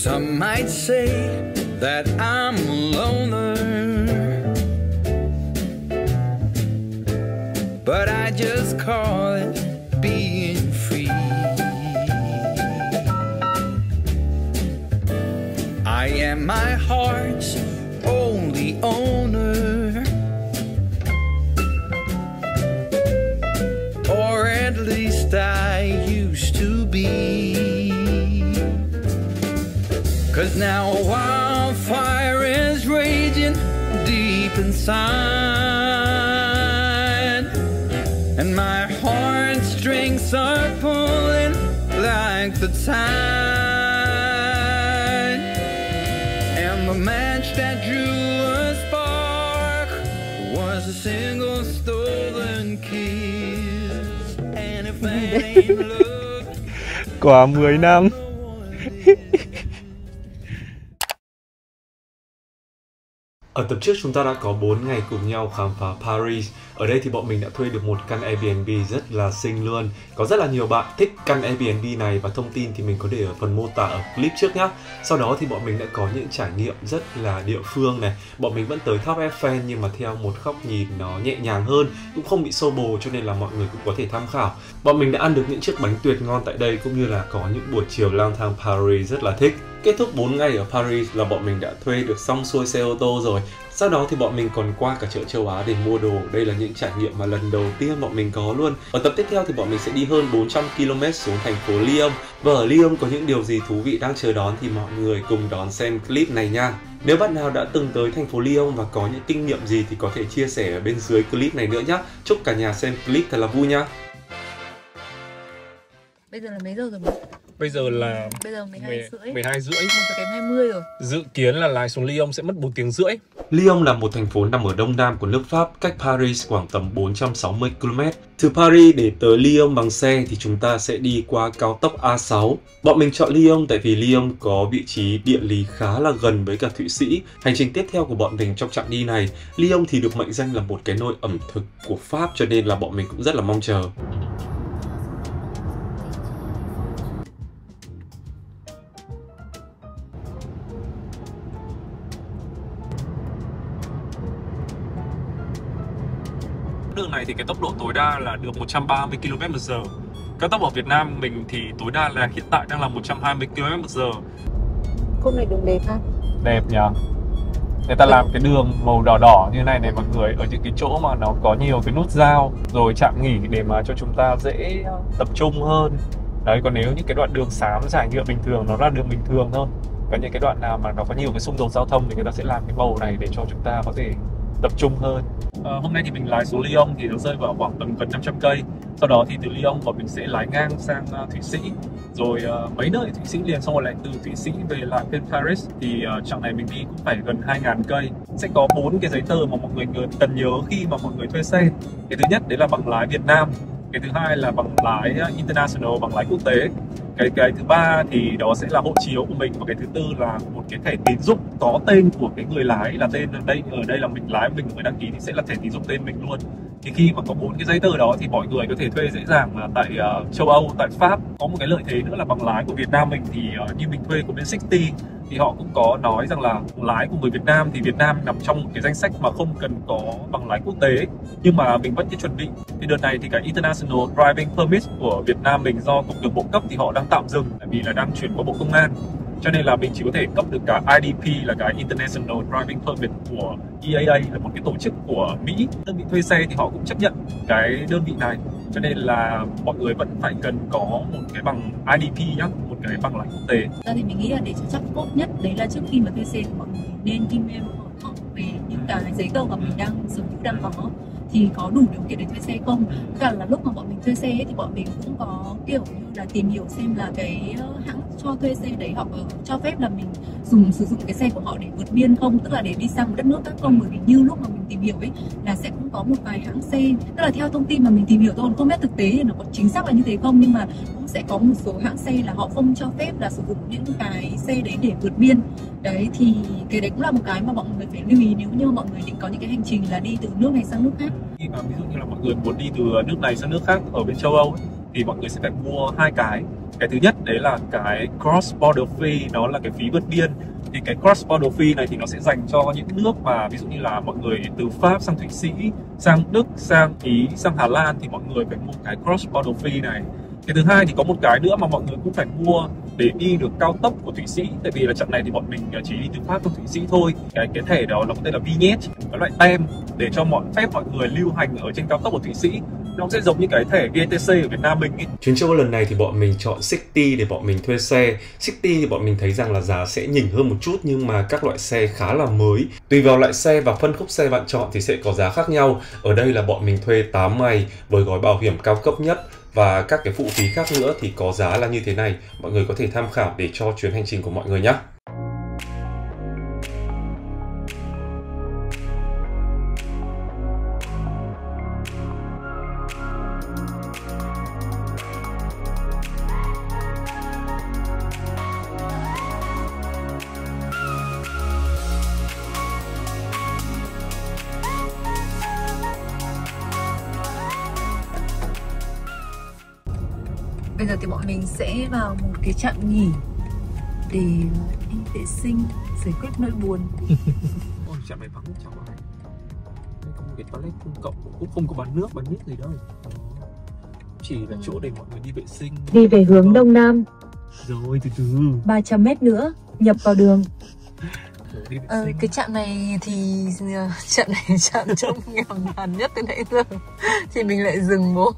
Some might say that I'm a loner, but I just call it being free. I am my heart's only owner, or at least I used to be. 'Cause now a wildfire is raging deep inside, and my heartstrings are pulling like the tide, and the match that drew a spark was a single stolen kiss. And if that ain't love, Quả 10 năm. Ở tập trước chúng ta đã có 4 ngày cùng nhau khám phá Paris. Ở đây thì bọn mình đã thuê được một căn Airbnb rất là xinh luôn. Có rất là nhiều bạn thích căn Airbnb này và thông tin thì mình có để ở phần mô tả ở clip trước nhá. Sau đó thì bọn mình đã có những trải nghiệm rất là địa phương này. Bọn mình vẫn tới tháp Eiffel nhưng mà theo một góc nhìn nó nhẹ nhàng hơn, cũng không bị xô bồ cho nên là mọi người cũng có thể tham khảo. Bọn mình đã ăn được những chiếc bánh tuyệt ngon tại đây cũng như là có những buổi chiều lang thang Paris rất là thích. Kết thúc 4 ngày ở Paris là bọn mình đã thuê được xong xuôi xe ô tô rồi. Sau đó thì bọn mình còn qua cả chợ châu Á để mua đồ. Đây là những trải nghiệm mà lần đầu tiên bọn mình có luôn. Ở tập tiếp theo thì bọn mình sẽ đi hơn 400 km xuống thành phố Lyon. Và ở Lyon có những điều gì thú vị đang chờ đón thì mọi người cùng đón xem clip này nha. Nếu bạn nào đã từng tới thành phố Lyon và có những kinh nghiệm gì thì có thể chia sẻ ở bên dưới clip này nữa nhé. Chúc cả nhà xem clip thật là vui nha. Bây giờ là mấy giờ rồi mà? Bây giờ là 12 rưỡi. 1 giờ kém 20 rồi. Dự kiến là lái xuống Lyon sẽ mất 4 tiếng rưỡi. Lyon là một thành phố nằm ở đông nam của nước Pháp, cách Paris khoảng tầm 460 km. Từ Paris để tới Lyon bằng xe thì chúng ta sẽ đi qua cao tốc A6. Bọn mình chọn Lyon tại vì Lyon có vị trí địa lý khá là gần với cả Thụy Sĩ. Hành trình tiếp theo của bọn mình trong chặng đi này, Lyon thì được mệnh danh là một cái nôi ẩm thực của Pháp cho nên là bọn mình cũng rất là mong chờ. Đường này thì cái tốc độ tối đa là được 130 km/h. Cao tốc ở Việt Nam mình thì tối đa là hiện tại đang là 120 km/h. Khúc này đường đẹp ha? Đẹp nhỉ? Người ta làm cái đường màu đỏ đỏ như này này mọi người, ở những cái chỗ mà nó có nhiều cái nút giao rồi trạm nghỉ để mà cho chúng ta dễ tập trung hơn. Đấy, còn nếu những cái đoạn đường xám trải nhựa bình thường nó là đường bình thường thôi. Còn những cái đoạn nào mà nó có nhiều cái xung đột giao thông thì người ta sẽ làm cái màu này để cho chúng ta có thể tập trung hơn. Hôm nay thì mình lái xuống Lyon thì nó rơi vào khoảng tầm gần 500 cây. Sau đó thì từ Lyon bọn mình sẽ lái ngang sang Thụy Sĩ, rồi mấy nơi Thụy Sĩ liền, xong rồi lại từ Thụy Sĩ về lại bên Paris. Thì chặng này mình đi cũng phải gần 2.000 cây. Sẽ có 4 cái giấy tờ mà mọi người cần nhớ khi mà mọi người thuê xe. Cái thứ nhất đấy là bằng lái Việt Nam, cái thứ hai là bằng lái International, bằng lái quốc tế. Cái thứ ba thì đó sẽ là hộ chiếu của mình, và cái thứ tư là một cái thẻ tín dụng có tên của cái người lái, là tên ở đây là mình lái, mình mới đăng ký thì sẽ là thẻ tín dụng tên mình luôn. Thì khi mà có 4 cái giấy tờ đó thì mọi người có thể thuê dễ dàng là tại châu Âu, tại Pháp. Có một cái lợi thế nữa là bằng lái của Việt Nam mình thì như mình thuê của bên Sixty thì họ cũng có nói rằng là lái của người Việt Nam thì Việt Nam nằm trong một cái danh sách mà không cần có bằng lái quốc tế, nhưng mà mình vẫn chuẩn bị. Thì đợt này thì cái International Driving Permit của Việt Nam mình do Cục Đường bộ cấp thì họ đang tạm dừng, tại vì là đang chuyển qua Bộ Công an, cho nên là mình chỉ có thể cấp được cả IDP là cái International Driving Permit của EAA, là một cái tổ chức của Mỹ. Đơn vị thuê xe thì họ cũng chấp nhận cái đơn vị này, cho nên là mọi người vẫn phải cần có một cái bằng IDP nhá, một cái bằng lái quốc tế. Thì mình nghĩ là để cho chắc tốt nhất đấy là trước khi mà thuê xe thì mọi người nên email họ về những cái giấy tờ mà mình đang sở hữu, đang có thì có đủ điều kiện để thuê xe không. Cả là lúc mà bọn mình thuê xe thì bọn mình cũng có kiểu như là tìm hiểu xem là cái hãng cho thuê xe đấy họ cho phép là mình sử dụng cái xe của họ để vượt biên không, tức là để đi sang một đất nước khác không. Bởi vì như lúc mà mình tìm hiểu ấy là sẽ cũng có một vài hãng xe, tức là theo thông tin mà mình tìm hiểu thôi, không biết thực tế thì nó có chính xác là như thế không, nhưng mà cũng sẽ có một số hãng xe là họ không cho phép là sử dụng những cái xe đấy để vượt biên. Đấy thì cái đấy cũng là một cái mà mọi người phải lưu ý nếu như mọi người định có những cái hành trình là đi từ nước này sang nước khác. Khi mà ví dụ như là mọi người muốn đi từ nước này sang nước khác ở bên châu Âu ấy, thì mọi người sẽ phải mua hai cái. Cái thứ nhất đấy là cái cross border fee, nó là cái phí vượt biên. Thì cái cross border fee này thì nó sẽ dành cho những nước mà ví dụ như là mọi người từ Pháp sang Thụy Sĩ, sang Đức, sang Ý, sang Hà Lan thì mọi người phải mua cái cross border fee này. Cái thứ hai thì có một cái nữa mà mọi người cũng phải mua để đi được cao tốc của Thụy Sĩ. Tại vì là trận này thì bọn mình chỉ đi từ Pháp sang Thụy Sĩ thôi. Cái thẻ đó nó có tên là vignette, cái loại tem để cho phép mọi người lưu hành ở trên cao tốc của Thụy Sĩ. Nó sẽ giống như cái thẻ VTC ở Việt Nam mình ấy. Chuyến châu Âu lần này thì bọn mình chọn City để bọn mình thuê xe. City thì bọn mình thấy rằng là giá sẽ nhỉnh hơn một chút, nhưng mà các loại xe khá là mới. Tùy vào loại xe và phân khúc xe bạn chọn thì sẽ có giá khác nhau. Ở đây là bọn mình thuê 8 ngày với gói bảo hiểm cao cấp nhất. Và các cái phụ phí khác nữa thì có giá là như thế này. Mọi người có thể tham khảo để cho chuyến hành trình của mọi người nhé. Bây giờ thì bọn mình sẽ vào một cái trạm nghỉ để đi vệ sinh, giải quyết nỗi buồn. Ôi, trạm này vắng cháu ơi. Đây có một cái toilet công cộng, cũng không có bán nước gì đâu. Chỉ là chỗ để mọi người đi vệ sinh. Đi về hướng Đông Nam. Rồi, từ từ 300 m nữa, nhập vào đường. Cái trạm này thì trạm trông nghèo nàn nhất từ nãy giờ. Thì mình lại dừng bố.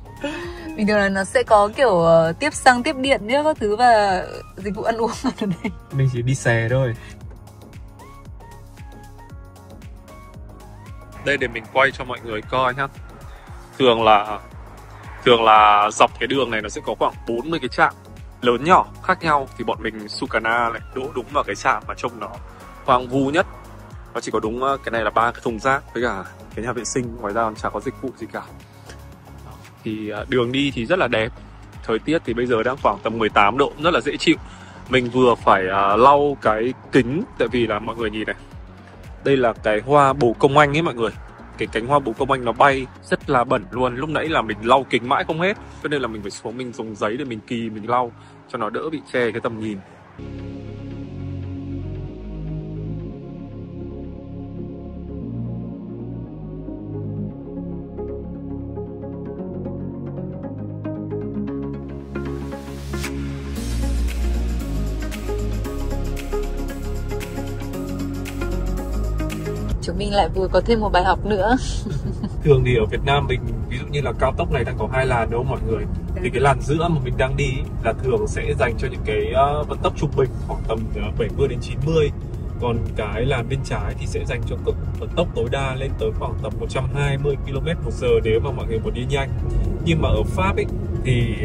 Bình thường là nó sẽ có kiểu tiếp xăng, tiếp điện nữa các thứ và dịch vụ ăn uống ở đây. Mình chỉ đi xe thôi. Đây để mình quay cho mọi người coi nhá. Thường là dọc cái đường này nó sẽ có khoảng 40 cái trạm lớn nhỏ khác nhau. Thì bọn mình Sukarna lại đỗ đúng vào cái trạm mà trông nó hoang vu nhất. Nó chỉ có đúng cái này là 3 cái thùng rác với cả cái nhà vệ sinh, ngoài ra còn chả có dịch vụ gì cả. Thì đường đi thì rất là đẹp. Thời tiết thì bây giờ đang khoảng tầm 18 độ, rất là dễ chịu. Mình vừa phải lau cái kính, tại vì là mọi người nhìn này, đây là cái hoa bồ công anh ấy mọi người. Cái cánh hoa bồ công anh nó bay rất là bẩn luôn. Lúc nãy là mình lau kính mãi không hết, cho nên là mình phải xuống mình dùng giấy để mình kì mình lau cho nó đỡ bị che cái tầm nhìn. Chúng mình lại vừa có thêm một bài học nữa. Thường thì ở Việt Nam mình, ví dụ như là cao tốc này đang có 2 làn đúng không mọi người? Thì cái làn giữa mà mình đang đi là thường sẽ dành cho những cái vận tốc trung bình khoảng tầm 70 đến 90. Còn cái làn bên trái thì sẽ dành cho vận tốc tối đa lên tới khoảng tầm 120 km/h nếu mà mọi người muốn đi nhanh. Nhưng mà ở Pháp ấy thì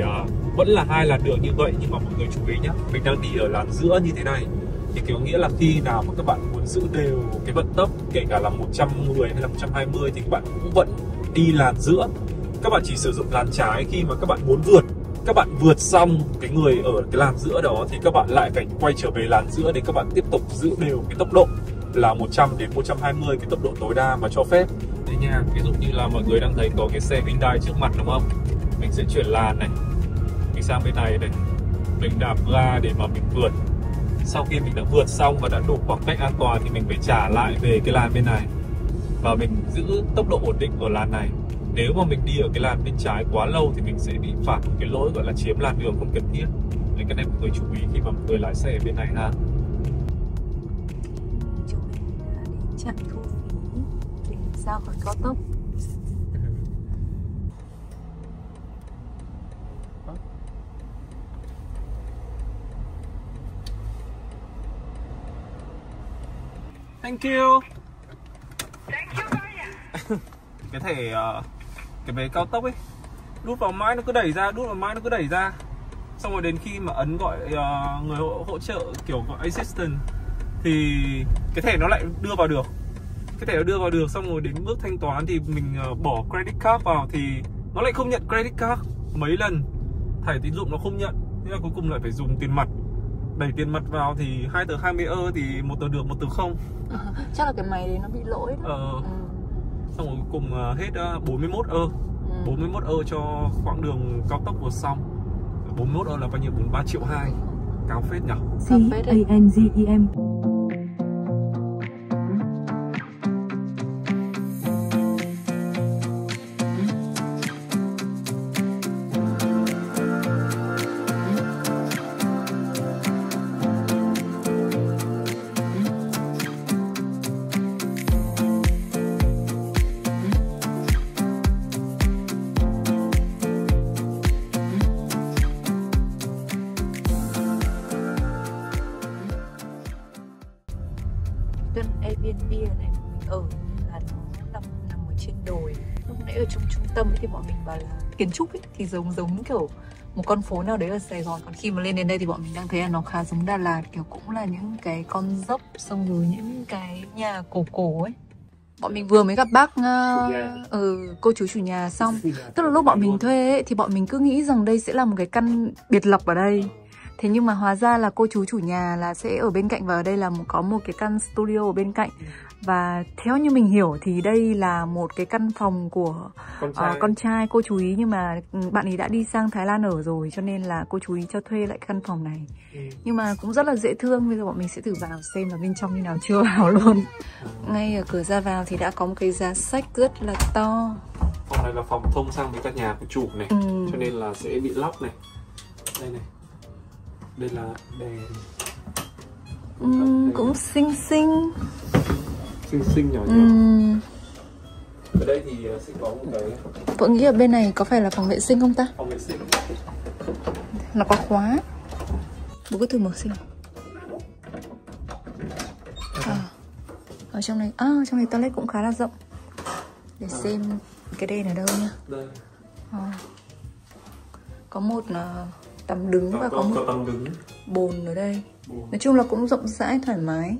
vẫn là 2 làn đường như vậy, nhưng mà mọi người chú ý nhé, mình đang đi ở làn giữa như thế này. Thì kiểu nghĩa là khi nào mà các bạn muốn giữ đều cái vận tốc, kể cả là 110 hay là 120 thì các bạn cũng vẫn đi làn giữa. Các bạn chỉ sử dụng làn trái khi mà các bạn muốn vượt. Các bạn vượt xong cái người ở cái làn giữa đó thì các bạn lại phải quay trở về làn giữa để các bạn tiếp tục giữ đều cái tốc độ là 100 đến 120, cái tốc độ tối đa mà cho phép. Đây nha, ví dụ như là mọi người đang thấy có cái xe Hyundai trước mặt đúng không? Mình sẽ chuyển làn này, mình sang bên này này, mình đạp ga để mà mình vượt. Sau khi mình đã vượt xong và đã đủ khoảng cách an toàn thì mình phải trả lại về cái làn bên này và mình giữ tốc độ ổn định ở làn này. Nếu mà mình đi ở cái làn bên trái quá lâu thì mình sẽ bị phạt một cái lỗi gọi là chiếm làn đường không cần thiết. Nên cái này mọi người chú ý khi mà mọi người lái xe ở bên này ha. Chúng mình đã đến trạm thu phí để ra khỏi cao tốc. Thank you. Cái thẻ cái vé cao tốc ấy, đút vào mãi nó cứ đẩy ra, đút vào mãi nó cứ đẩy ra. Xong rồi đến khi mà ấn gọi người hỗ trợ kiểu gọi assistant thì cái thẻ nó lại đưa vào được. Cái thẻ nó đưa vào được, xong rồi đến bước thanh toán thì mình bỏ credit card vào thì nó lại không nhận credit card. Mấy lần thẻ tín dụng nó không nhận, thế là cuối cùng lại phải dùng tiền mặt. Đẩy tiền mặt vào thì 2 tờ 20 euro thì 1 tờ được 1 tờ không. Chắc là cái máy đấy nó bị lỗi đó. Xong rồi cuối cùng hết 41 euro. 41 euro cho quãng đường cao tốc vừa xong. 41 là bao nhiêu? 43,2 triệu. Cao phết nhỉ? C-A-N-G-E-M. Căn Airbnb này mình ở là nó nằm ở trên đồi. Lúc nãy ở trong trung tâm ấy thì bọn mình bảo là kiến trúc ấy thì giống kiểu một con phố nào đấy ở Sài Gòn. Còn khi mà lên đến đây thì bọn mình đang thấy là nó khá giống Đà Lạt, kiểu cũng là những cái con dốc xong rồi những cái nhà cổ ấy. Bọn mình vừa mới gặp bác cô chú chủ nhà xong. Tức là lúc bọn mình thuê ấy, thì bọn mình cứ nghĩ rằng đây sẽ là một cái căn biệt lập ở đây. Thế nhưng mà hóa ra là cô chú chủ nhà là sẽ ở bên cạnh, và ở đây là có một cái căn studio ở bên cạnh. Và theo như mình hiểu thì đây là một cái căn phòng của con trai cô chú ý, nhưng mà bạn ấy đã đi sang Thái Lan ở rồi, cho nên là cô chú ý cho thuê lại căn phòng này. Nhưng mà cũng rất là dễ thương. Bây giờ bọn mình sẽ thử vào xem là bên trong như nào, chưa vào luôn. Ngay ở cửa ra vào thì đã có một cái giá sách rất là to. Phòng này là phòng thông sang với các nhà của chủ này, cho nên là sẽ bị lóc này. Đây này, đây là đèn. Cũng xinh xinh Nhỏ. Ở đây thì sẽ có một cái. Vợ nghĩ ở bên này có phải là phòng vệ sinh không ta? Phòng vệ sinh. Nó có khóa. Bố cứ thử mở xem. Ở trong này, trong này toilet cũng khá là rộng. Để xem cái đèn ở đâu nha. Đây. Có một tầm đứng và có một tầm đứng. bồn ở đây. Nói chung là cũng rộng rãi, thoải mái.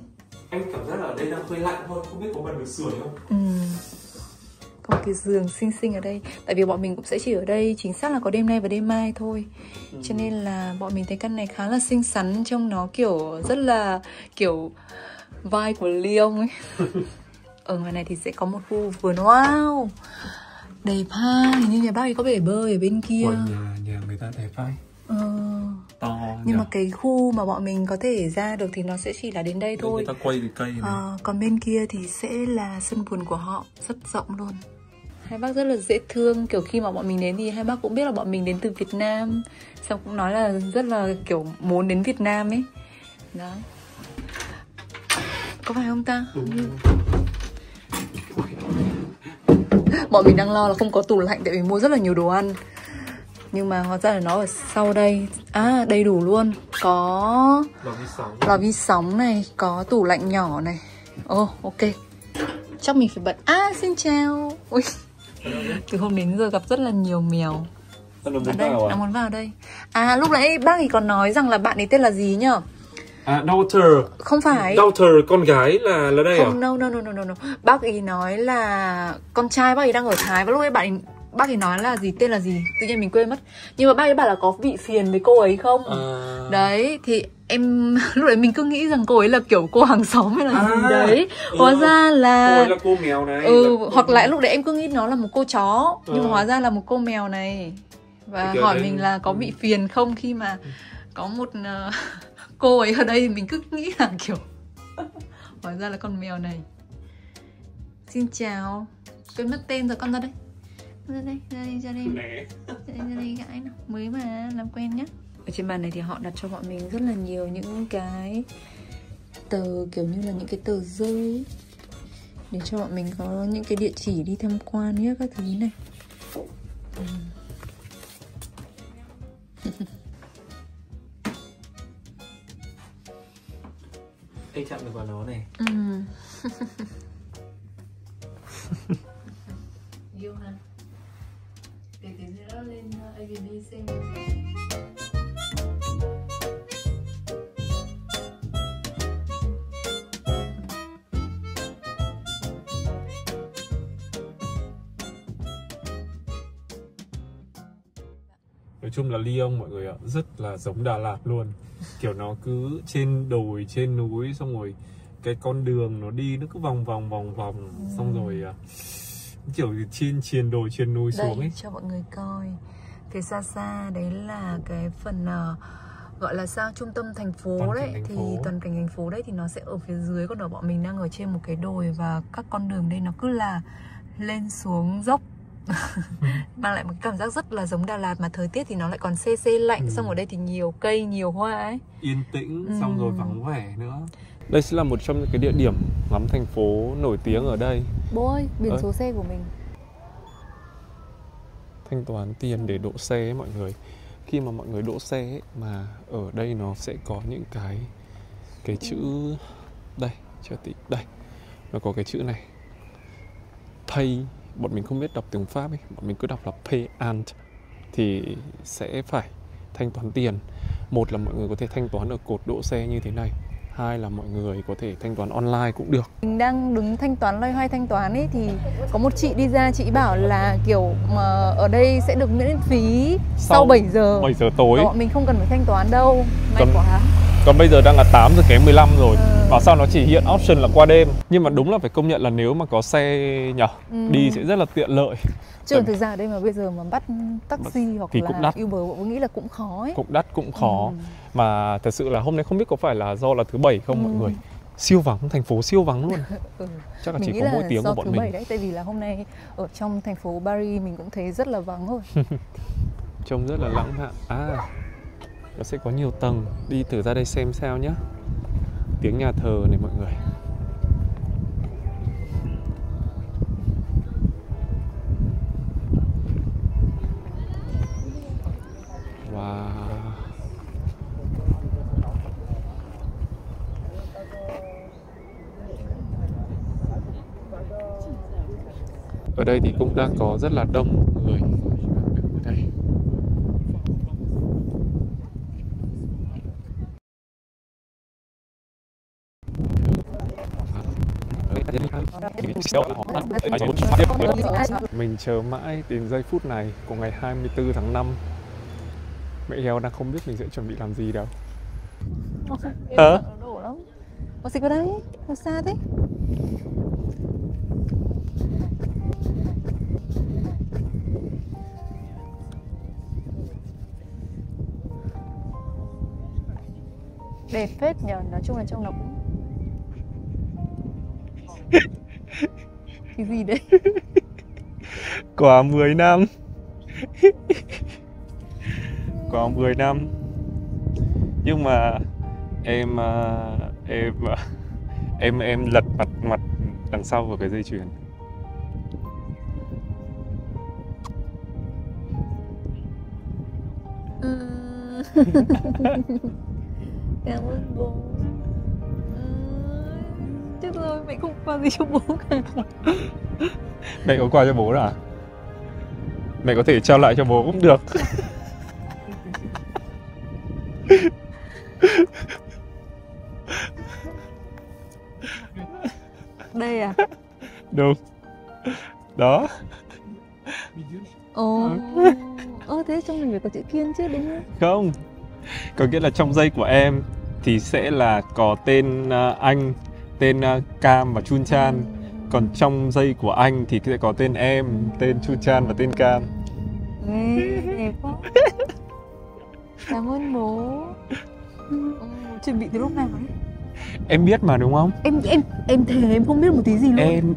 Anh cảm giác là ở đây đang hơi lạnh thôi, không biết có bật được sưởi không? Có một cái giường xinh xinh ở đây. Tại vì bọn mình cũng sẽ chỉ ở đây chính xác là có đêm nay và đêm mai thôi. Cho nên là bọn mình thấy căn này khá là xinh xắn, trông nó kiểu rất là kiểu vibe của Lyon ấy. Ở ngoài này thì sẽ có một khu vườn. Wow, đẹp ha. Hình như nhà bác ấy có bể bơi ở bên kia. Nhà người ta đẹp vai. To. Nhưng mà cái khu mà bọn mình có thể ra được thì nó sẽ chỉ là đến đây thôi. Người ta quay cái cây này. Còn bên kia thì sẽ là sân vườn của họ, rất rộng luôn. Hai bác rất là dễ thương. Kiểu khi mà bọn mình đến thì hai bác cũng biết là bọn mình đến từ Việt Nam, xong cũng nói là rất là kiểu muốn đến Việt Nam ấy. Đó. Có phải không ta? Bọn mình đang lo là không có tủ lạnh tại vì mua rất là nhiều đồ ăn. Nhưng mà hóa ra là nó ở sau đây. Đầy đủ luôn. Có lò vi sóng này, có tủ lạnh nhỏ này. Ok. Chắc mình phải bật. Xin chào. Ui. Từ hôm đến giờ gặp rất là nhiều mèo. Đang muốn vào đây. Lúc nãy bác ấy còn nói rằng là bạn ấy tên là gì nhở? Daughter. Không phải. Daughter, con gái là đây à? No. Bác ấy nói là con trai bác ấy đang ở Thái. Và lúc ấy bác ấy nói là gì, tên là gì, tự nhiên mình quên mất. Nhưng mà bác ấy bảo là có bị phiền với cô ấy không. Đấy, thì em lúc đấy mình cứ nghĩ rằng cô ấy là kiểu cô hàng xóm hay là gì đấy. Hóa ra là cô ấy là cô mèo này. Hoặc là lúc đấy em cứ nghĩ nó là một cô chó, nhưng mà hóa ra là một cô mèo này. Và hỏi mình là có bị phiền không khi mà có một cô ấy ở đây. Thì mình cứ nghĩ là kiểu hóa ra là con mèo này. Xin chào. Quên mất tên rồi, con ra đây. Ra đây gãi nào. Mới mà làm quen nhá. Ở trên bàn này thì họ đặt cho bọn mình rất là nhiều những cái tờ, kiểu như là những cái tờ rơi, để cho bọn mình có những cái địa chỉ đi tham quan nhé, các thứ này. Anh chạm được vào nó này. Yêu hả? Để tí nữa lên Airbnb xem. Nói chung là Lyon mọi người ạ, rất là giống Đà Lạt luôn. Kiểu nó cứ trên đồi, trên núi, xong rồi cái con đường nó đi nó cứ vòng vòng. Xong rồi kiểu trên đồi, trên núi xuống ấy. Cho mọi người coi. Phía xa xa đấy là cái phần gọi là sao, trung tâm thành phố Toàn đấy. cảnh thành Thì phố. toàn cảnh thành phố đấy thì nó sẽ ở phía dưới, còn ở bọn mình đang ở trên một cái đồi và các con đường đây nó cứ là lên xuống dốc. Mang lại một cảm giác rất là giống Đà Lạt, mà thời tiết thì nó lại còn se se lạnh. Xong ở đây thì nhiều cây, nhiều hoa ấy. Yên tĩnh, xong rồi vắng vẻ nữa. Đây sẽ là một trong những cái địa điểm ngắm thành phố nổi tiếng ở đây. Bố ơi, biển số xe của mình. Thanh toán tiền để đỗ xe ấy mọi người. Khi mà mọi người đỗ xe ấy, mà ở đây nó sẽ có những cái chữ đây, chờ tí, đây. Nó có cái chữ này. Pay, bọn mình không biết đọc tiếng Pháp ấy, bọn mình cứ đọc là pay and, thì sẽ phải thanh toán tiền. Một là mọi người có thể thanh toán ở cột đỗ xe như thế này. Hai là mọi người có thể thanh toán online cũng được. Mình đang đứng thanh toán, loay hoay thanh toán ấy, thì có một chị đi ra, chị bảo là kiểu mà ở đây sẽ được miễn phí sau 7 giờ. 7 giờ tối. Bọn mình không cần phải thanh toán đâu. May quá. Còn bây giờ đang là 8 giờ kém 15 rồi. Bảo sao nó chỉ hiện option là qua đêm. Nhưng mà đúng là phải công nhận là nếu mà có xe nhở, đi sẽ rất là tiện lợi. Chứ thực ra ở đây mà bây giờ mà bắt taxi hoặc thì là cũng đắt. Uber, bọn nghĩ là cũng khó ấy. Cũng đắt, cũng khó. Mà thật sự là hôm nay không biết có phải là do là thứ bảy không mọi người. Siêu vắng, thành phố siêu vắng luôn. Chắc là Mình chỉ nghĩ có là mỗi tiếng do của bọn thứ mình. Bảy đấy, tại vì là hôm nay ở trong thành phố Paris mình cũng thấy rất là vắng rồi. Trông rất là lãng mạn. Nó sẽ có nhiều tầng. Đi thử ra đây xem sao nhá. Tiếng nhà thờ này mọi người. Wow. Ở đây thì cũng đang có rất là đông người ở đây. Mình chờ mãi đến giây phút này của ngày 24 tháng 5. Mẹ heo đang không biết mình sẽ chuẩn bị làm gì đâu. Hả? Đổ lắm. Có gì ở đây? Ở xa thế? Đẹp phết nhờ, nói chung là trong nó cũng cái gì đấy? Quả 10 năm. Quả 10 năm. Nhưng mà em lật mặt đằng sau vào cái dây chuyền. Cảm ơn bố. Chết rồi, mẹ không qua gì cho bố cả. Mẹ có quà cho bố à? Mẹ có thể trao lại cho bố cũng được. Đây à? Đúng. Đó. Thế trong này phải có chữ Kiên chứ đúng không? Không. Có nghĩa là trong dây của em thì sẽ là có tên anh, tên Cam và Chun Chan. Còn trong dây của anh thì sẽ có tên em, tên Chun Chan và tên Cam. Đẹp quá. Cảm ơn bố. Chuẩn bị từ lúc nào đấy? Em biết mà đúng không? Em thề em không biết một tí gì luôn.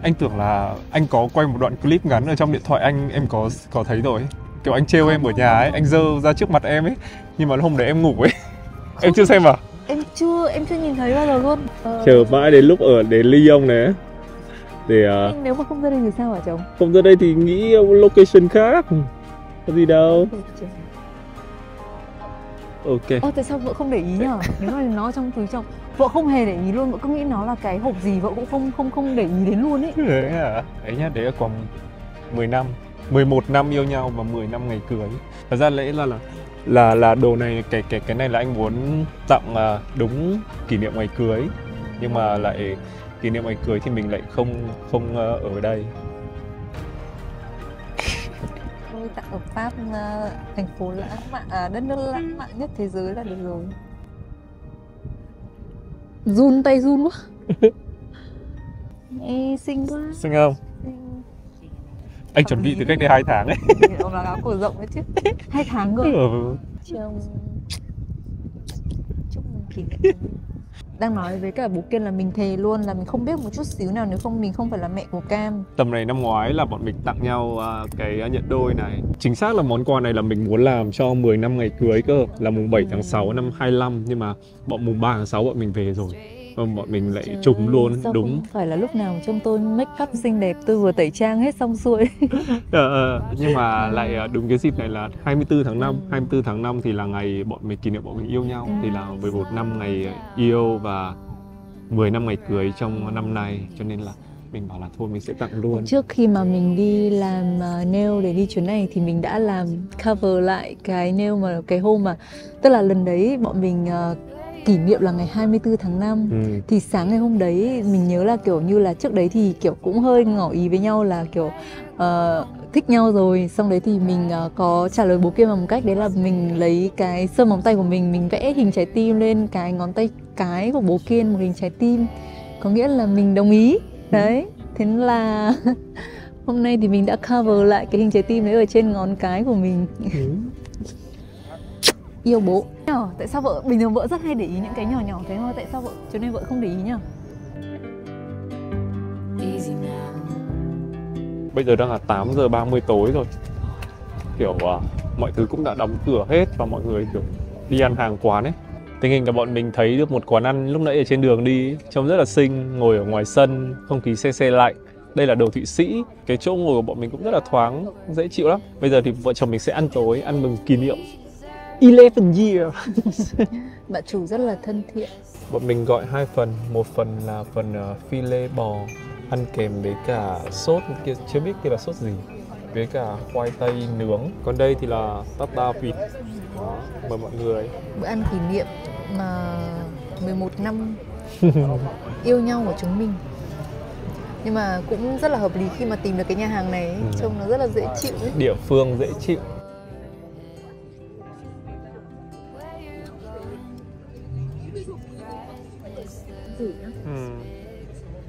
Anh tưởng là anh có quay một đoạn clip ngắn ở trong điện thoại anh, em có thấy rồi. Kiểu anh trêu em ở nhà ấy, anh giơ ra trước mặt em ấy. Nhưng mà hôm đấy em ngủ ấy. Em chưa xem à? Em chưa nhìn thấy bao giờ luôn. Chờ mãi đến lúc đến Lyon này để nếu mà không ra đây thì sao hả chồng? không ra đây thì nghĩ location khác. Có gì đâu. Ok. Tại sao vợ không để ý nhở? Nếu mà nó trong túi chồng, vợ không hề để ý luôn, vợ cứ nghĩ nó là cái hộp gì, vợ cũng không để ý đến luôn ấy. Đấy à? Đấy nhá, đấy là còn 10 năm, 11 năm yêu nhau và 10 năm ngày cưới. Thật ra lẽ là đồ này, cái này là anh muốn tặng đúng kỷ niệm ngày cưới, nhưng mà lại kỷ niệm ngày cưới thì mình lại không ở đây. Tôi tặng ở Pháp, thành phố lãng mạn, đất nước lãng mạn nhất thế giới là được rồi. Run tay run quá. Ê, xinh quá. Xinh không? Anh chuẩn bị từ cách đây 2 tháng ấy. Ông là áo cổ rộng đấy chứ. 2 tháng cơ. Trông chúc mừng kỷ niệm. Đang nói với cả bố Kiên là mình thề luôn là mình không biết một chút xíu nào nếu không mình không phải là mẹ của Cam. Tầm này năm ngoái là bọn mình tặng nhau cái nhẫn đôi này. Chính xác là món quà này là mình muốn làm cho 10 năm ngày cưới cơ, là mùng 7 tháng 6 năm 25, nhưng mà mùng 3 tháng 6 bọn mình về rồi. Bọn mình lại trùng luôn. Sao đúng. Không phải là lúc nào trông tôi make up xinh đẹp, tôi vừa tẩy trang hết xong xuôi. Nhưng mà lại đúng cái dịp này là 24 tháng 5. 24 tháng 5 thì là ngày bọn mình kỷ niệm bọn mình yêu nhau. Thì là 11 năm ngày yêu và 10 năm ngày cưới trong năm nay. Cho nên là mình bảo là thôi mình sẽ tặng luôn. Trước khi mà mình đi làm nail để đi chuyến này thì mình đã làm cover lại cái nail mà cái hôm mà, tức là lần đấy bọn mình kỷ niệm là ngày 24 tháng 5. Thì sáng ngày hôm đấy mình nhớ là kiểu như là trước đấy thì kiểu cũng hơi ngỏ ý với nhau là kiểu thích nhau rồi. Xong đấy thì mình có trả lời bố Kiên bằng một cách đấy là mình lấy cái sơn móng tay của mình vẽ hình trái tim lên cái ngón tay cái của bố Kiên, một hình trái tim, có nghĩa là mình đồng ý. Đấy, thế nên là hôm nay thì mình đã cover lại cái hình trái tim đấy ở trên ngón cái của mình. Yêu bố. Tại sao vợ, bình thường vợ rất hay để ý những cái nhỏ nhỏ thế thôi, tại sao vợ, cho nên vợ không để ý nhỉ? Bây giờ đang là 8 giờ 30 tối rồi. Kiểu mọi thứ cũng đã đóng cửa hết và mọi người kiểu đi ăn hàng quán ấy. Tình hình là bọn mình thấy được một quán ăn lúc nãy ở trên đường đi, trông rất là xinh, ngồi ở ngoài sân, không khí se se lạnh. Đây là đồ Thụy Sĩ, cái chỗ ngồi của bọn mình cũng rất là thoáng, dễ chịu lắm. Bây giờ thì vợ chồng mình sẽ ăn tối, ăn mừng kỷ niệm 11 year. Bà chủ rất là thân thiện. Bọn mình gọi 2 phần, một phần là phần phi lê bò ăn kèm với cả sốt kia, chưa biết kia là sốt gì, với cả khoai tây nướng. Còn đây thì là tartar vịt. Đó, mời mọi người. Bữa ăn kỷ niệm mà 11 năm yêu nhau của chúng mình. Nhưng mà cũng rất là hợp lý khi mà tìm được cái nhà hàng này ấy. Trông nó rất là dễ chịu ấy. Địa phương dễ chịu.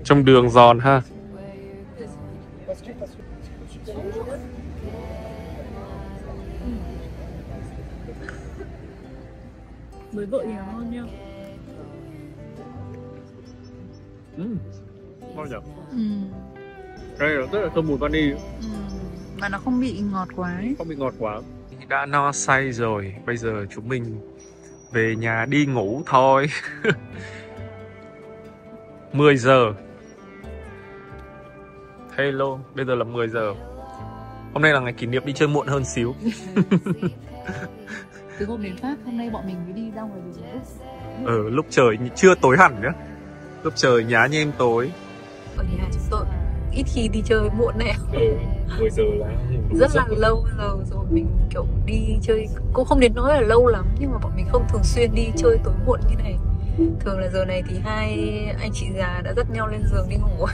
Trong đường giòn ha. Với vợ thì nó ngon nha. Ngon nhỉ? Đây là rất là thơm mùi vani. Mà nó không bị ngọt quá ấy. Không bị ngọt quá. Đã no say rồi, bây giờ chúng mình về nhà đi ngủ thôi. 10 giờ. Hello, bây giờ là 10 giờ. Hôm nay là ngày kỷ niệm đi chơi muộn hơn xíu. Từ hôm đến Pháp, hôm nay bọn mình mới đi ra ngoài đường. Lúc trời chưa tối hẳn nhá. Lúc trời nhá nhem tối. Ở nhà chúng tôi ít khi đi chơi muộn này. 10 giờ là rất là lâu rồi mình kiểu đi chơi cũng không đến nỗi là lâu lắm, nhưng mà bọn mình không thường xuyên đi chơi tối muộn như này. Thường là giờ này thì hai anh chị già đã dắt nhau lên giường đi ngủ rồi.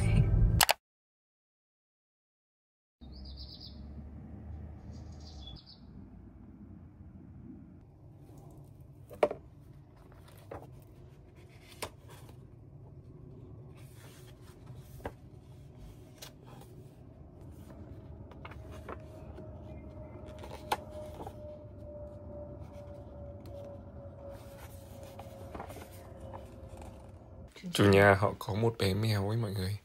Chủ nhà họ có một bé mèo ấy mọi người.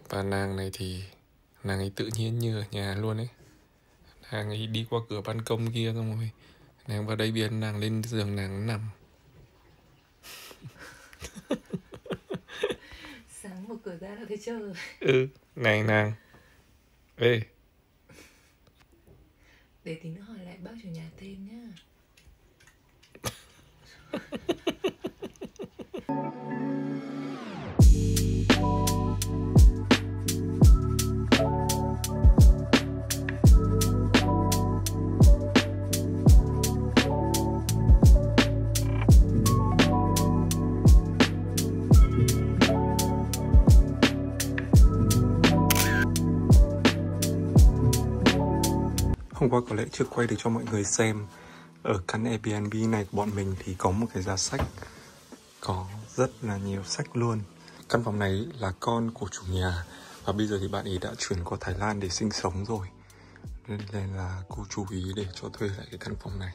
Và nàng này thì nàng ấy tự nhiên như ở nhà luôn ấy. Nàng ấy đi qua cửa ban công kia xong rồi nàng vào đây biến nàng lên giường nàng nằm. Sáng mở cửa ra là thấy chờ. Này nàng. Ê. Để tí nữa hỏi lại bác chủ nhà tên nhá. Hôm qua có lẽ chưa quay được cho mọi người xem. Ở căn Airbnb này của bọn mình thì có một cái giá sách. Có rất là nhiều sách luôn. Căn phòng này là con của chủ nhà. Và bây giờ thì bạn ấy đã chuyển qua Thái Lan để sinh sống rồi, nên là cô chú ý để cho thuê lại cái căn phòng này.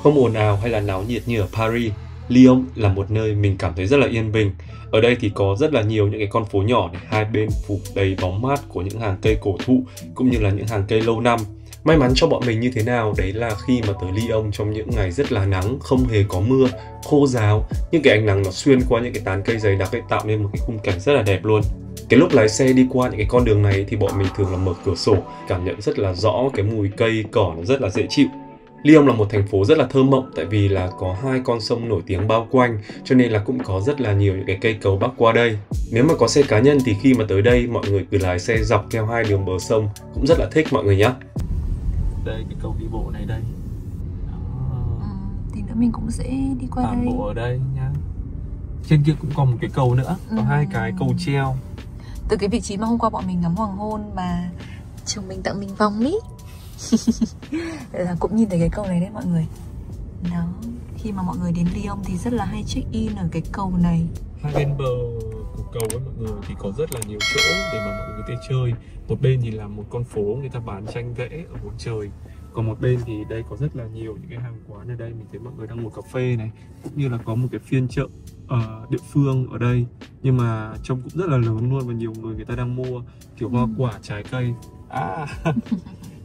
Không ồn ào hay là náo nhiệt như ở Paris, Lyon là một nơi mình cảm thấy rất là yên bình. Ở đây thì có rất là nhiều những cái con phố nhỏ này, hai bên phủ đầy bóng mát của những hàng cây cổ thụ cũng như là những hàng cây lâu năm. May mắn cho bọn mình như thế nào đấy là khi mà tới Lyon trong những ngày rất là nắng, không hề có mưa, khô ráo, những cái ánh nắng nó xuyên qua những cái tán cây dày đặc ấy, tạo nên một cái khung cảnh rất là đẹp luôn. Cái lúc lái xe đi qua những cái con đường này thì bọn mình thường là mở cửa sổ, cảm nhận rất là rõ cái mùi cây cỏ nó rất là dễ chịu. Lyon là một thành phố rất là thơ mộng tại vì là có hai con sông nổi tiếng bao quanh, cho nên là cũng có rất là nhiều những cái cây cầu bắc qua đây. Nếu mà có xe cá nhân thì khi mà tới đây mọi người cứ lái xe dọc theo hai đường bờ sông, cũng rất là thích mọi người nhé. Đây cái cầu đi bộ này đây. Thì nữa mình cũng sẽ đi qua Tản đây. bộ ở đây nhá. Trên kia cũng còn một cái cầu nữa, có hai cái cầu treo. Từ cái vị trí mà hôm qua bọn mình ngắm hoàng hôn mà chồng mình tặng mình vòng ý. Là cũng nhìn thấy cái cầu này đấy mọi người. Đó, khi mà mọi người đến Lyon thì rất là hay check in ở cái cầu này. Hai bên bờ của cầu ấy mọi người thì có rất là nhiều chỗ để mà mọi người có thể chơi. Một bên thì là một con phố người ta bán tranh vẽ ở vùng trời, còn một bên thì đây có rất là nhiều những cái hàng quán. Ở đây mình thấy mọi người đang ngồi cà phê này, cũng như là có một cái phiên chợ địa phương ở đây, nhưng mà trông cũng rất là lớn luôn, và nhiều người ta đang mua kiểu hoa quả trái cây.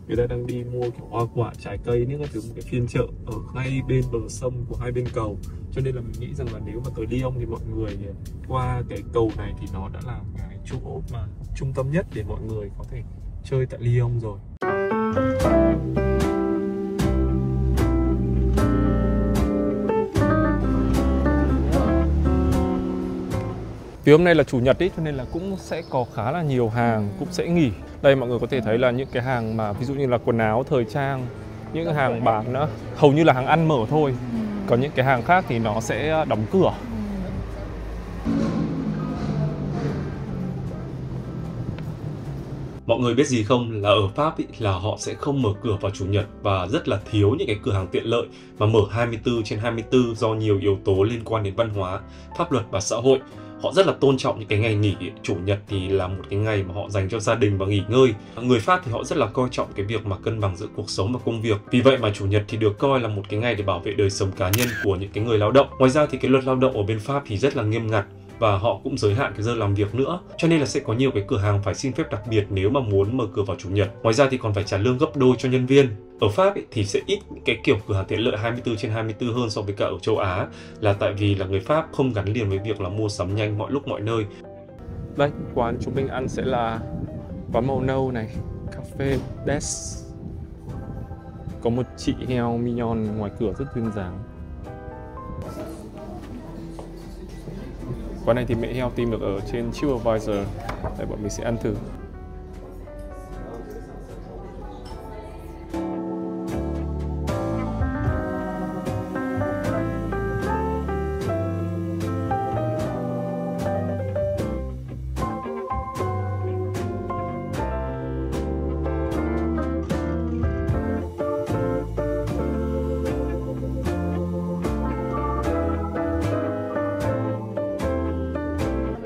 Người ta đang đi mua kiểu hoa quả trái cây những cái thứ, một cái phiên chợ ở ngay bên bờ sông của hai bên cầu. Cho nên là mình nghĩ rằng là nếu mà tới Lyon thì mọi người qua cái cầu này thì nó đã là cái chỗ mà trung tâm nhất để mọi người có thể chơi tại Lyon rồi. Vì hôm nay là chủ nhật ý, cho nên là cũng sẽ có khá là nhiều hàng cũng sẽ nghỉ. Đây mọi người có thể thấy là những cái hàng mà ví dụ như là quần áo, thời trang, những hàng bán nữa, hầu như là hàng ăn mở thôi. Còn những cái hàng khác thì nó sẽ đóng cửa. Mọi người biết gì không, là ở Pháp ý, là họ sẽ không mở cửa vào chủ nhật và rất là thiếu những cái cửa hàng tiện lợi mà mở 24/24 do nhiều yếu tố liên quan đến văn hóa, pháp luật và xã hội. Họ rất là tôn trọng những cái ngày nghỉ. Chủ nhật thì là một cái ngày mà họ dành cho gia đình và nghỉ ngơi. Người Pháp thì họ rất là coi trọng cái việc mà cân bằng giữa cuộc sống và công việc. Vì vậy mà chủ nhật thì được coi là một cái ngày để bảo vệ đời sống cá nhân của những cái người lao động. Ngoài ra thì cái luật lao động ở bên Pháp thì rất là nghiêm ngặt, và họ cũng giới hạn cái giờ làm việc nữa, cho nên là sẽ có nhiều cái cửa hàng phải xin phép đặc biệt nếu mà muốn mở cửa vào chủ nhật. Ngoài ra thì còn phải trả lương gấp đôi cho nhân viên. Ở Pháp ấy, thì sẽ ít cái kiểu cửa hàng tiện lợi 24/24 hơn so với cả ở châu Á, là tại vì là người Pháp không gắn liền với việc là mua sắm nhanh mọi lúc mọi nơi. Đây, quán chúng mình ăn sẽ là quán màu nâu này, Café Des. Có một chị heo mignon ngoài cửa rất duyên dáng. Quán này thì mẹ heo tìm được ở trên TripAdvisor. Để bọn mình sẽ ăn thử.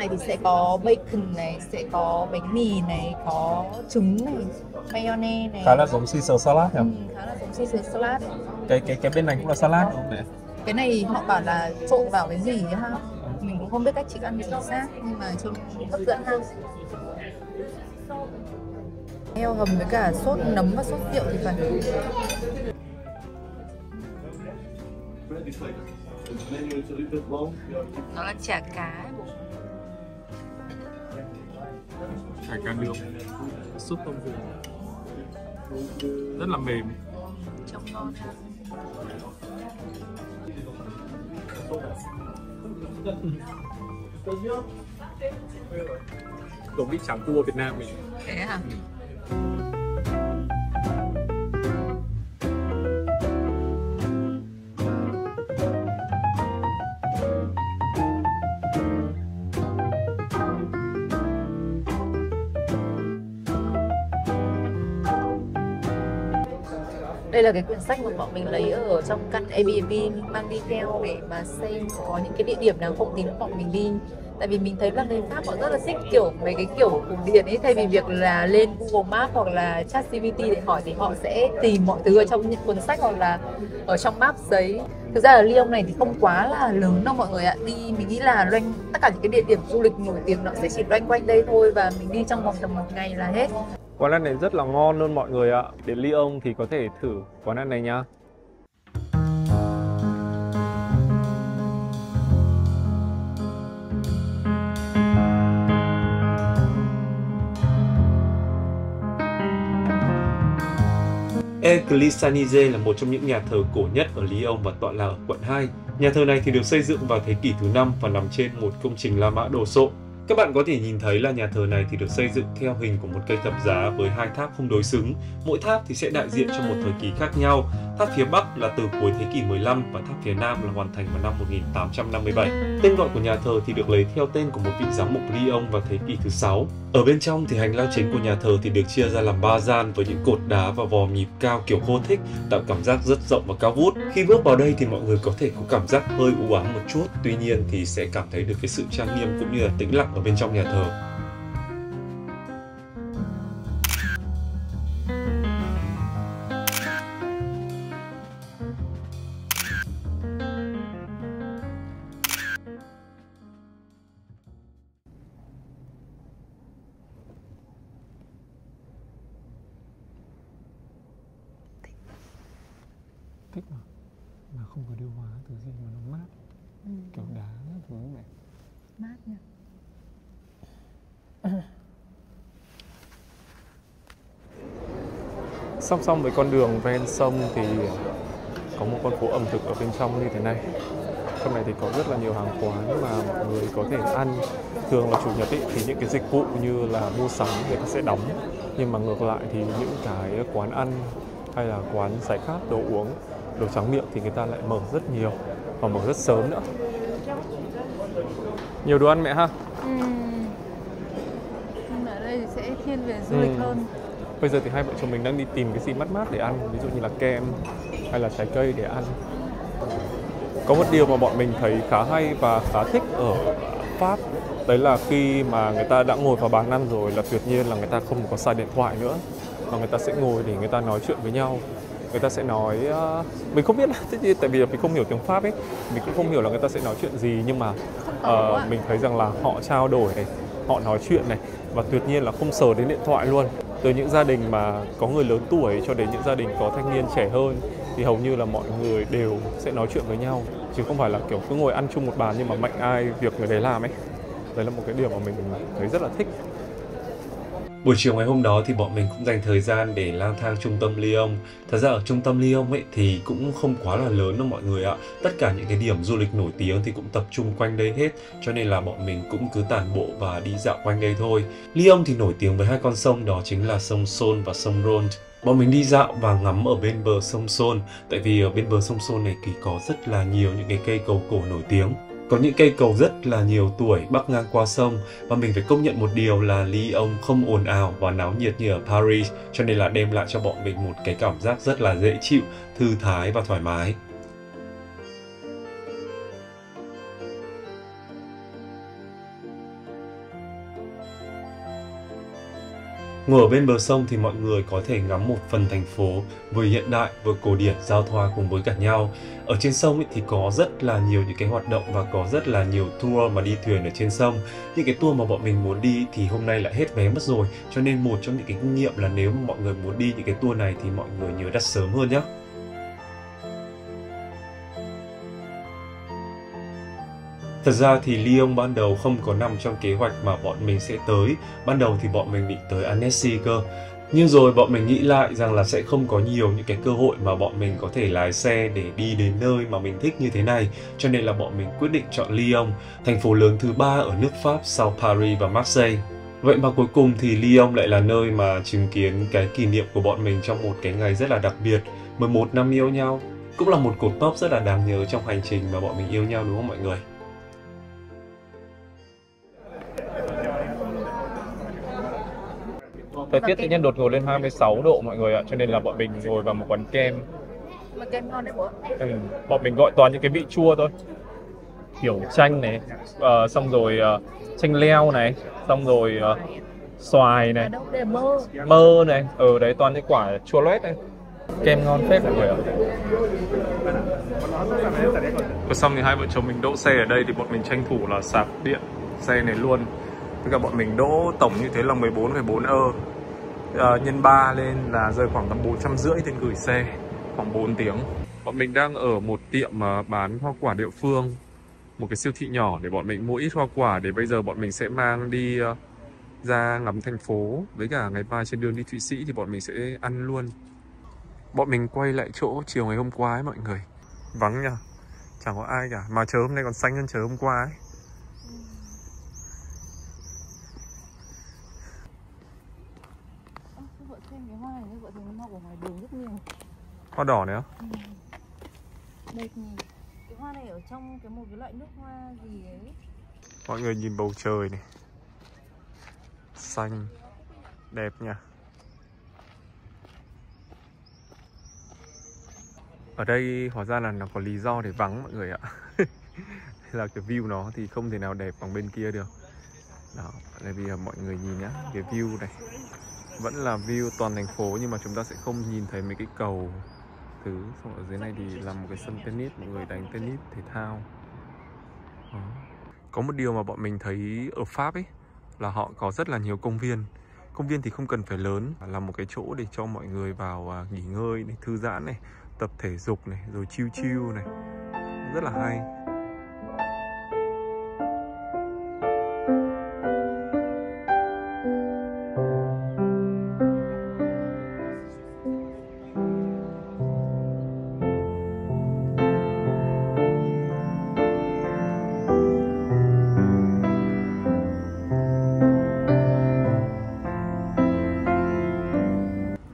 Thì sẽ có bacon này, sẽ có bánh mì này, có trứng này, mayonnaise này. Khá là giống Caesar salad nhỉ? Khá là giống Caesar salad. Cái bên này cũng là salad đúng không ạ? Cái này họ bảo là trộn vào cái gì ha? Mình cũng không biết cách chị ăn chính xác, nhưng mà trông hấp dẫn ha. Heo hầm với cả sốt nấm và sốt rượu thì phải. Nó là chả cá. Chả cá nướng, súp tôm vừng. Rất là mềm. Trông ngon ha. Giống vị tráng cua Việt Nam mình. Thế hả? Đây là cái quyển sách mà bọn mình lấy ở trong căn Airbnb mang đi theo để mà xem có những cái địa điểm nào không tính bọn mình đi. Tại vì mình thấy là người Pháp họ rất là thích kiểu mấy cái kiểu cổ điển ấy, thay vì việc là lên Google Maps hoặc là ChatGPT để hỏi thì họ sẽ tìm mọi thứ ở trong những cuốn sách hoặc là ở trong map giấy. Thực ra là Lyon này thì không quá là lớn đâu mọi người ạ. Đi mình nghĩ là tất cả những cái địa điểm du lịch nổi tiếng nó sẽ chỉ loanh quanh đây thôi và mình đi trong vòng tầm 1 ngày là hết. Quán ăn này rất là ngon luôn mọi người ạ. Đến Lyon thì có thể thử quán ăn này nhá. Église là một trong những nhà thờ cổ nhất ở Lyon và tọa lạc ở quận 2. Nhà thờ này thì được xây dựng vào thế kỷ thứ 5 và nằm trên một công trình La Mã đồ sộ. Các bạn có thể nhìn thấy là nhà thờ này thì được xây dựng theo hình của một cây thập giá với 2 tháp không đối xứng. Mỗi tháp thì sẽ đại diện cho một thời kỳ khác nhau. Tháp phía Bắc là từ cuối thế kỷ 15 và tháp phía Nam là hoàn thành vào năm 1857. Tên gọi của nhà thờ thì được lấy theo tên của một vị giám mục Lyon vào thế kỷ thứ 6. Ở bên trong thì hành lang chính của nhà thờ thì được chia ra làm 3 gian với những cột đá và vòm nhịp cao kiểu Gothic, tạo cảm giác rất rộng và cao vút. Khi bước vào đây thì mọi người có thể có cảm giác hơi u ám một chút, tuy nhiên thì sẽ cảm thấy được cái sự trang nghiêm cũng như là tĩnh lặng ở bên trong nhà thờ. Thích mà không có điều hòa thứ gì mà nó mát, kiểu đá thứ này Mát nha. Song song với con đường ven sông thì có một con phố ẩm thực ở bên trong như thế này. Trong này thì có rất là nhiều hàng quán mà mọi người có thể ăn. Thường là chủ nhật ý, thì những cái dịch vụ như là mua sắm người ta sẽ đóng. Nhưng mà ngược lại thì những cái quán ăn hay là quán giải khát, đồ uống, đồ tráng miệng thì người ta lại mở rất nhiều và mở rất sớm nữa. Nhiều đồ ăn mẹ ha. Nhưng mà ở đây thì sẽ thiên về du lịch hơn. Bây giờ thì hai vợ chồng mình đang đi tìm cái gì mát mát để ăn, ví dụ như là kem hay là trái cây để ăn. Có một điều mà bọn mình thấy khá hay và khá thích ở Pháp, đấy là khi mà người ta đã ngồi vào bàn ăn rồi là tuyệt nhiên là người ta không có xài điện thoại nữa, mà người ta sẽ ngồi để người ta nói chuyện với nhau. Người ta sẽ nói, mình không biết là tại vì mình không hiểu tiếng Pháp ấy, mình cũng không hiểu là người ta sẽ nói chuyện gì, nhưng mà mình thấy rằng là họ trao đổi này, họ nói chuyện này, và tuyệt nhiên là không sờ đến điện thoại luôn. Từ những gia đình mà có người lớn tuổi cho đến những gia đình có thanh niên trẻ hơn thì hầu như là mọi người đều sẽ nói chuyện với nhau, chứ không phải là kiểu cứ ngồi ăn chung một bàn nhưng mà mạnh ai việc người đấy làm ấy. Đấy là một cái điều mà mình thấy rất là thích. Buổi chiều ngày hôm đó thì bọn mình cũng dành thời gian để lang thang trung tâm Lyon. Thật ra ở trung tâm Lyon ấy thì cũng không quá là lớn đâu mọi người ạ. Tất cả những cái điểm du lịch nổi tiếng thì cũng tập trung quanh đây hết, cho nên là bọn mình cũng cứ tản bộ và đi dạo quanh đây thôi. Lyon thì nổi tiếng với 2 con sông, đó chính là sông Saône và sông Rhône. Bọn mình đi dạo và ngắm ở bên bờ sông Saône, tại vì ở bên bờ sông Saône này thì có rất là nhiều những cái cây cầu cổ nổi tiếng. Có những cây cầu rất là nhiều tuổi bắc ngang qua sông, và mình phải công nhận một điều là Lyon không ồn ào và náo nhiệt như ở Paris, cho nên là đem lại cho bọn mình một cái cảm giác rất là dễ chịu, thư thái và thoải mái. Ngồi ở bên bờ sông thì mọi người có thể ngắm một phần thành phố vừa hiện đại vừa cổ điển giao thoa cùng với cả nhau. Ở trên sông thì có rất là nhiều những cái hoạt động và có rất là nhiều tour mà đi thuyền ở trên sông. Những cái tour mà bọn mình muốn đi thì hôm nay lại hết vé mất rồi, cho nên một trong những cái kinh nghiệm là nếu mà mọi người muốn đi những cái tour này thì mọi người nhớ đặt sớm hơn nhé. Thật ra thì Lyon ban đầu không có nằm trong kế hoạch mà bọn mình sẽ tới. Ban đầu thì bọn mình định tới Annecy cơ. Nhưng rồi bọn mình nghĩ lại rằng là sẽ không có nhiều những cái cơ hội mà bọn mình có thể lái xe để đi đến nơi mà mình thích như thế này. Cho nên là bọn mình quyết định chọn Lyon, thành phố lớn thứ 3 ở nước Pháp sau Paris và Marseille. Vậy mà cuối cùng thì Lyon lại là nơi mà chứng kiến cái kỷ niệm của bọn mình trong một cái ngày rất là đặc biệt, 11 năm yêu nhau. Cũng là một cột mốc rất là đáng nhớ trong hành trình mà bọn mình yêu nhau, đúng không mọi người? Thời tiết tự nhiên đột ngột lên 26 độ mọi người ạ, cho nên là bọn mình ngồi vào một quán kem. Mà kem ngon đấy bố. Bọn mình gọi toàn những cái vị chua thôi, kiểu chanh này, xong rồi chanh leo này, xong rồi xoài này, mơ này, đấy toàn những quả chua loét này. Kem ngon phết mọi người ạ. Xong thì hai vợ chồng mình đỗ xe ở đây thì bọn mình tranh thủ là sạc điện xe này luôn. Tất cả bọn mình đỗ tổng như thế là 14,4 ơ. Nhân 3 lên là rơi khoảng tầm 450 tiền gửi xe, khoảng 4 tiếng. Bọn mình đang ở một tiệm bán hoa quả địa phương, một cái siêu thị nhỏ để bọn mình mua ít hoa quả để bây giờ bọn mình sẽ mang đi ra ngắm thành phố. Với cả ngày mai trên đường đi Thụy Sĩ thì bọn mình sẽ ăn luôn. Bọn mình quay lại chỗ chiều ngày hôm qua ấy mọi người. Vắng nhỉ, chẳng có ai cả. Mà trời hôm nay còn xanh hơn trời hôm qua ấy. Vợ xem cái hoa này, vợ thấy nó mọc ở ngoài đường rất nhiều. Hoa đỏ này á? Đẹp nhỉ. Cái hoa này ở trong một cái loại nước hoa gì ấy. Mọi người nhìn bầu trời này, xanh, đẹp nha. Ở đây hóa ra là nó có lý do để vắng mọi người ạ. Là cái view nó thì không thể nào đẹp bằng bên kia được. Đó, đây bây giờ mọi người nhìn nhá, cái view này vẫn là view toàn thành phố nhưng mà chúng ta sẽ không nhìn thấy mấy cái cầu thứ. Xong ở dưới này thì là một cái sân tennis, mọi người đánh tennis thể thao. Đó. Có một điều mà bọn mình thấy ở Pháp ấy là họ có rất là nhiều công viên. Công viên thì không cần phải lớn, là một cái chỗ để cho mọi người vào nghỉ ngơi này, thư giãn này, tập thể dục này, rồi chill chill này. Rất là hay.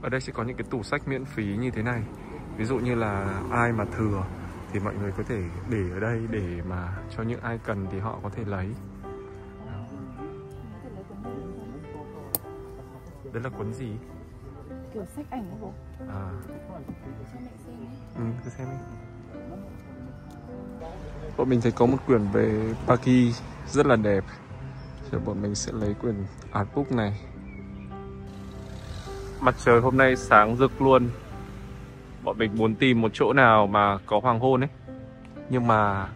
Ở đây sẽ có những cái tủ sách miễn phí như thế này. Ví dụ như là ai mà thừa thì mọi người có thể để ở đây để mà cho những ai cần thì họ có thể lấy. Đó. Đấy là cuốn gì? Kiểu sách ảnh ấy bố. À. Cho mẹ xem ấy. Cứ xem đi. Bọn mình thấy có một quyển về Paki rất là đẹp. Rồi bọn mình sẽ lấy quyển artbook này. Mặt trời hôm nay sáng rực luôn. Bọn mình muốn tìm một chỗ nào mà có hoàng hôn ấy. Nhưng mà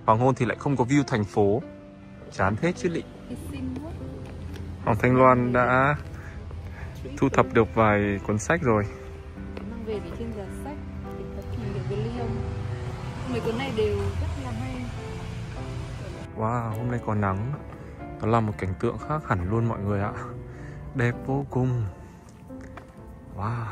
hoàng hôn thì lại không có view thành phố. Chán hết chứ lị. Hoàng Thanh Loan đã thu thập được vài cuốn sách rồi. Mang về để trên giá sách để tập tìm được cái Lyon. Mấy cuốn này đều rất là hay. Wow, hôm nay có nắng. Nó là một cảnh tượng khác hẳn luôn mọi người ạ. Đẹp vô cùng. Wow.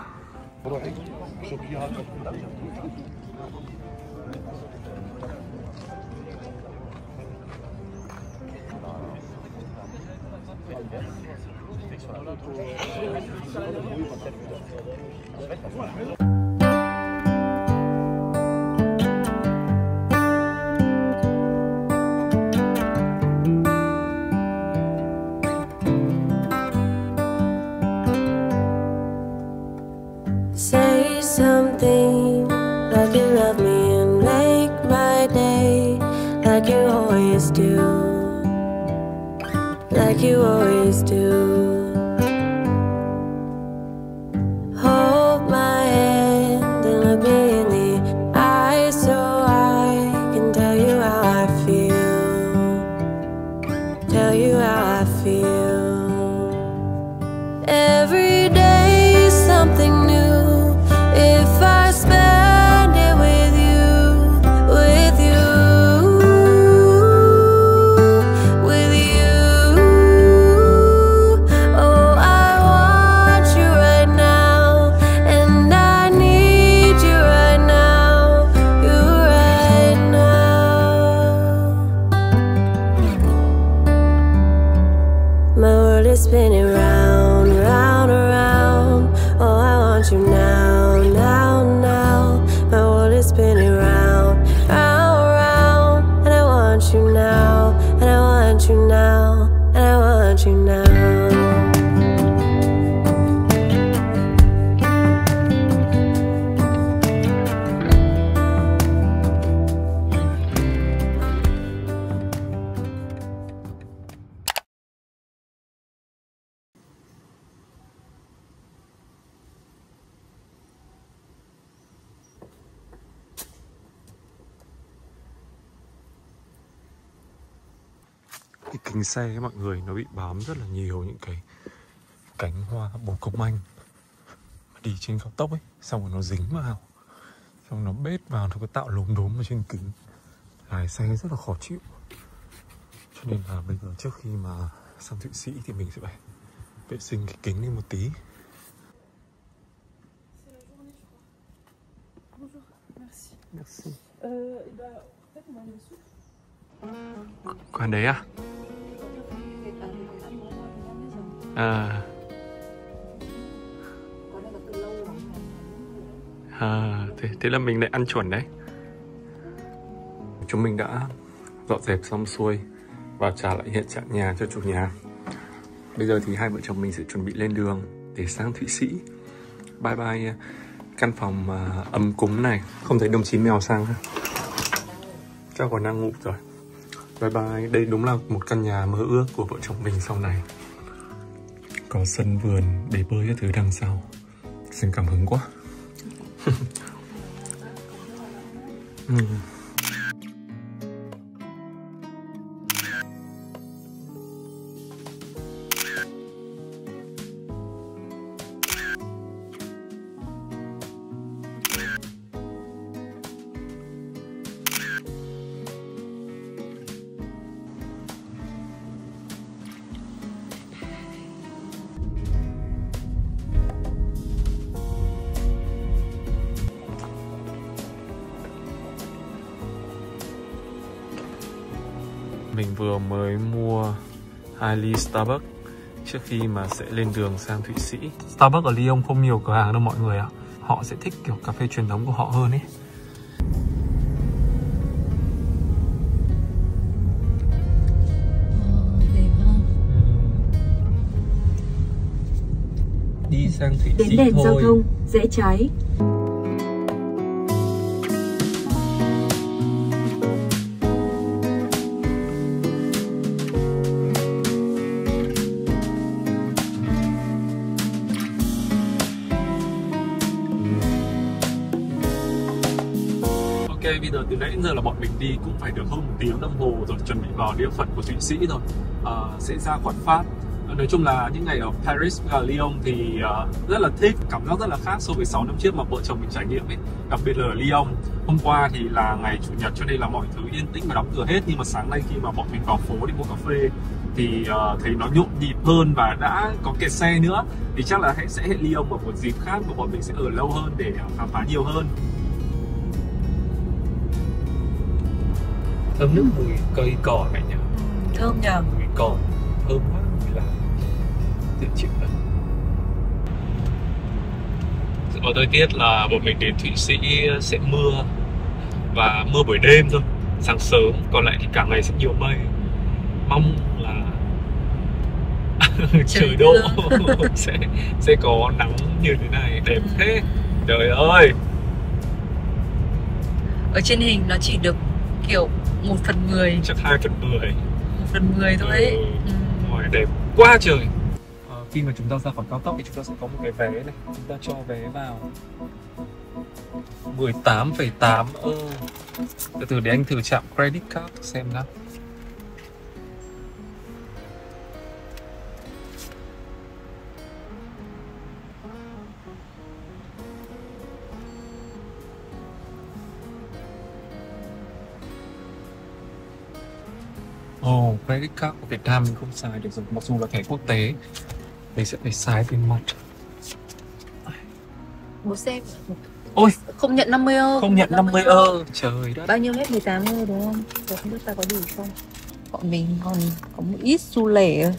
Say something like you love me and make my day, like you always do, like you always do. Hold my hand and look me in the eyes so I can tell you how I feel, tell you how I feel. Every day is something new. If I spend it with you, with you, with you, spinning round, round, around. Oh, I want you now, now, now. My world is spinning round, round, round. And I want you now, and I want you now, and I want you now. Cái kính xe ấy, mọi người nó bị bám rất là nhiều những cái cánh hoa bồ công anh mà đi trên cao tốc ấy, xong rồi nó dính vào, xong nó bết vào, nó có tạo lốm đốm ở trên kính, lái xe rất là khó chịu. Cho nên là bây giờ trước khi mà sang Thụy Sĩ thì mình sẽ phải vệ sinh cái kính đi một tí. Merci. Quán đấy à? Thế là mình lại ăn chuẩn đấy. Chúng mình đã dọn dẹp xong xuôi và trả lại hiện trạng nhà cho chủ nhà. Bây giờ thì hai vợ chồng mình sẽ chuẩn bị lên đường để sang Thụy Sĩ. Bye bye căn phòng ấm cúng này. Không thấy đồng chí mèo sang ha? Chắc còn đang ngủ rồi. Bye bye. Đây đúng là một căn nhà mơ ước của vợ chồng mình sau này. Có sân vườn, bể bơi các thứ đằng sau. Xin cảm hứng quá. Mình vừa mới mua 2 ly Starbucks trước khi mà sẽ lên đường sang Thụy Sĩ. Starbucks ở Lyon không nhiều cửa hàng đâu mọi người ạ. Họ sẽ thích kiểu cà phê truyền thống của họ hơn ấy. Đẹp ha. Đi sang Thụy Sĩ Đến đèn thôi. giao thông, rẽ trái. Ok, bây giờ từ nãy đến giờ là bọn mình đi cũng phải được hơn 1 tiếng đồng hồ rồi, chuẩn bị vào địa phận của Thụy Sĩ rồi. Sẽ ra khỏi Pháp. Nói chung là những ngày ở Paris và Lyon thì rất là thích, cảm giác rất là khác so với 6 năm trước mà vợ chồng mình trải nghiệm ấy. Đặc biệt là ở Lyon, hôm qua thì là ngày Chủ nhật cho nên là mọi thứ yên tĩnh và đóng cửa hết. Nhưng mà sáng nay khi mà bọn mình vào phố đi mua cà phê thì thấy nó nhộn nhịp hơn và đã có kẹt xe nữa. Thì chắc là sẽ hẹn Lyon ở một dịp khác và bọn mình sẽ ở lâu hơn để khám phá nhiều hơn. Thơm nước mùi cây cỏ này nhỉ? Thơm nhờ. Mùi cỏ thơm quá, mùi là dễ chịu lắm. Dự báo thời tiết là bọn mình đến Thụy Sĩ sẽ mưa và mưa buổi đêm thôi, sáng sớm, còn lại thì cả ngày sẽ nhiều mây. Mong là trời đổ sẽ có nắng như thế này, đẹp thế. Trời ơi! Ở trên hình nó chỉ được kiểu 1/10, chắc 2/10, 1/10 thôi ấy. Ngoài đẹp quá trời. Khi mà chúng ta ra khỏi cao tốc thì chúng ta sẽ có một cái vé này, chúng ta cho vé vào 18,8 euro. Từ từ để anh thử chạm credit card xem nào. Credit card của Việt Nam mình không xài được rồi, mặc dù là thẻ quốc tế. Mình sẽ phải xài tiền mặt. Bố xem. Ôi, không nhận 50 euro. không nhận 50 euro. Trời đất. Bao nhiêu hết? 18 euro đúng không? Tôi không biết ta có đủ không. Bọn mình còn có một ít xu lẻ.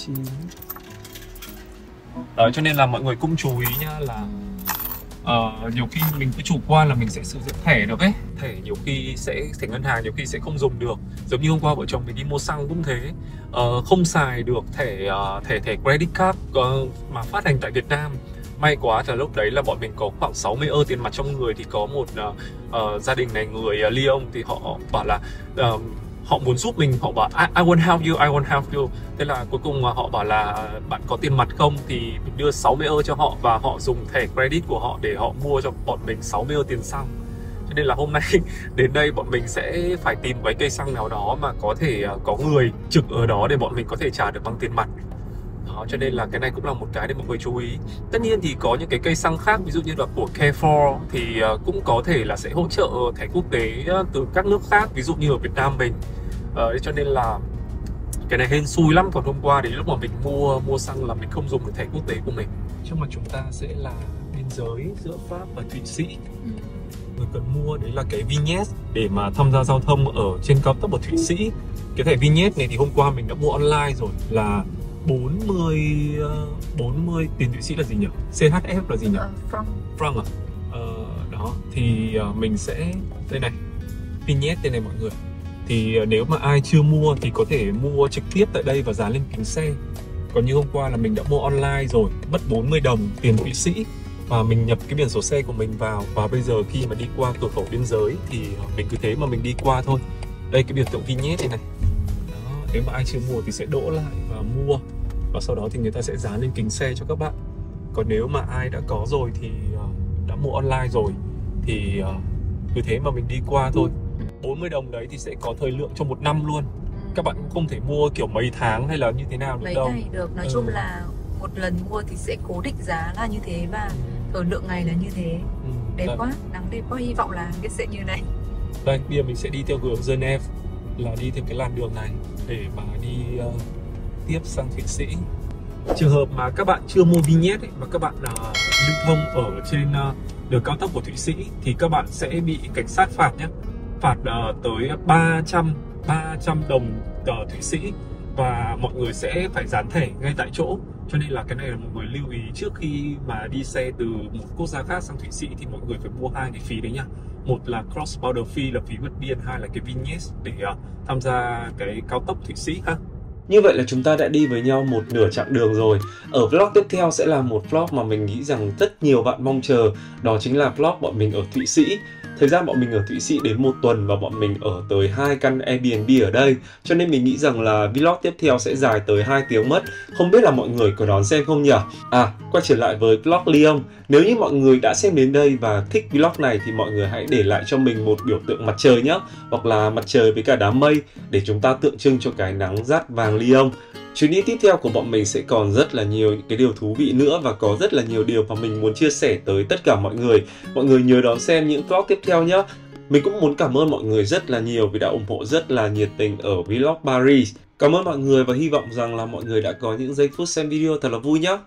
9. Đó, cho nên là mọi người cũng chú ý nha là nhiều khi mình cứ chủ quan là mình sẽ sử dụng thẻ được ấy. Thẻ nhiều khi thẻ ngân hàng nhiều khi sẽ không dùng được. Giống như hôm qua vợ chồng mình đi mua xăng cũng thế, không xài được thẻ credit card mà phát hành tại Việt Nam. May quá là lúc đấy là bọn mình có khoảng 60 euro tiền mặt trong người, thì có một gia đình này người Lyon thì họ bảo là họ muốn giúp mình, họ bảo I want help you, I want help you. Thế là cuối cùng họ bảo là bạn có tiền mặt không, thì mình đưa 60 euro cho họ và họ dùng thẻ credit của họ để họ mua cho bọn mình 60 euro tiền xăng. Cho nên là hôm nay đến đây bọn mình sẽ phải tìm cái cây xăng nào đó mà có thể có người trực ở đó để bọn mình có thể trả được bằng tiền mặt. Đó, cho nên là cái này cũng là một cái để mọi người chú ý. Tất nhiên thì có những cái cây xăng khác, ví dụ như là của Carrefour thì cũng có thể là sẽ hỗ trợ thẻ quốc tế từ các nước khác, ví dụ như ở Việt Nam mình. Cho nên là cái này hên xui lắm. Còn hôm qua thì lúc mà mình mua xăng là mình không dùng được thẻ quốc tế của mình. Nhưng mà chúng ta sẽ là biên giới giữa Pháp và Thụy Sĩ. Người cần mua đấy là cái vignette để mà tham gia giao thông ở trên cao tốc ở Thụy Sĩ. Cái thẻ vignette này thì hôm qua mình đã mua online rồi, là 40 tiền Thụy Sĩ là gì nhỉ? CHF là gì nhỉ? Franc à? Đó thì mình sẽ đây này, vignette đây này mọi người. Thì nếu mà ai chưa mua thì có thể mua trực tiếp tại đây và dán lên kính xe. Còn như hôm qua là mình đã mua online rồi, mất 40 đồng tiền Thụy Sĩ và mình nhập cái biển số xe của mình vào. Và bây giờ khi mà đi qua cửa khẩu biên giới thì mình cứ thế mà mình đi qua thôi. Đây cái biểu tượng vignette này. Đó, nếu mà ai chưa mua thì sẽ đỗ lại và mua. Và sau đó thì người ta sẽ dán lên kính xe cho các bạn. Còn nếu mà ai đã có rồi thì đã mua online rồi thì cứ thế mà mình đi qua thôi. 40 đồng đấy thì sẽ có thời lượng cho 1 năm luôn. Các bạn cũng không thể mua kiểu mấy tháng hay là như thế nào được đâu. Mấy ngày được, nói chung là một lần mua thì sẽ cố định giá là như thế và thời lượng ngày là như thế. Đẹp quá, nắng đẹp quá, hy vọng là cái sẽ như này. Đây, bây giờ mình sẽ đi theo hướng Geneva, là đi theo cái làn đường này để mà đi tiếp sang Thụy Sĩ. Trường hợp mà các bạn chưa mua vignette ấy, và các bạn lưu thông ở trên đường cao tốc của Thụy Sĩ thì các bạn sẽ bị cảnh sát phạt nhé. Phạt tới 300 đồng Thụy Sĩ và mọi người sẽ phải dán thẻ ngay tại chỗ. Cho nên là cái này là mọi người lưu ý trước khi mà đi xe từ một quốc gia khác sang Thụy Sĩ thì mọi người phải mua 2 cái phí đấy nha. Một là cross border fee là phí vượt biên, 2 là cái vignette để tham gia cái cao tốc Thụy Sĩ ha. Như vậy là chúng ta đã đi với nhau một nửa chặng đường rồi. Ở vlog tiếp theo sẽ là một vlog mà mình nghĩ rằng rất nhiều bạn mong chờ. Đó chính là vlog bọn mình ở Thụy Sĩ. Thời gian bọn mình ở Thụy Sĩ đến 1 tuần và bọn mình ở tới 2 căn Airbnb ở đây. Cho nên mình nghĩ rằng là vlog tiếp theo sẽ dài tới 2 tiếng mất. Không biết là mọi người có đón xem không nhỉ? Quay trở lại với vlog Lyon. Nếu như mọi người đã xem đến đây và thích vlog này thì mọi người hãy để lại cho mình một biểu tượng mặt trời nhé. Hoặc là mặt trời với cả đám mây để chúng ta tượng trưng cho cái nắng rát vàng Lyon. Chuyến đi tiếp theo của bọn mình sẽ còn rất là nhiều những cái điều thú vị nữa và có rất là nhiều điều mà mình muốn chia sẻ tới tất cả mọi người. Mọi người nhớ đón xem những vlog tiếp theo nhé. Mình cũng muốn cảm ơn mọi người rất là nhiều vì đã ủng hộ rất là nhiệt tình ở vlog Paris. Cảm ơn mọi người và hy vọng rằng là mọi người đã có những giây phút xem video thật là vui nhé.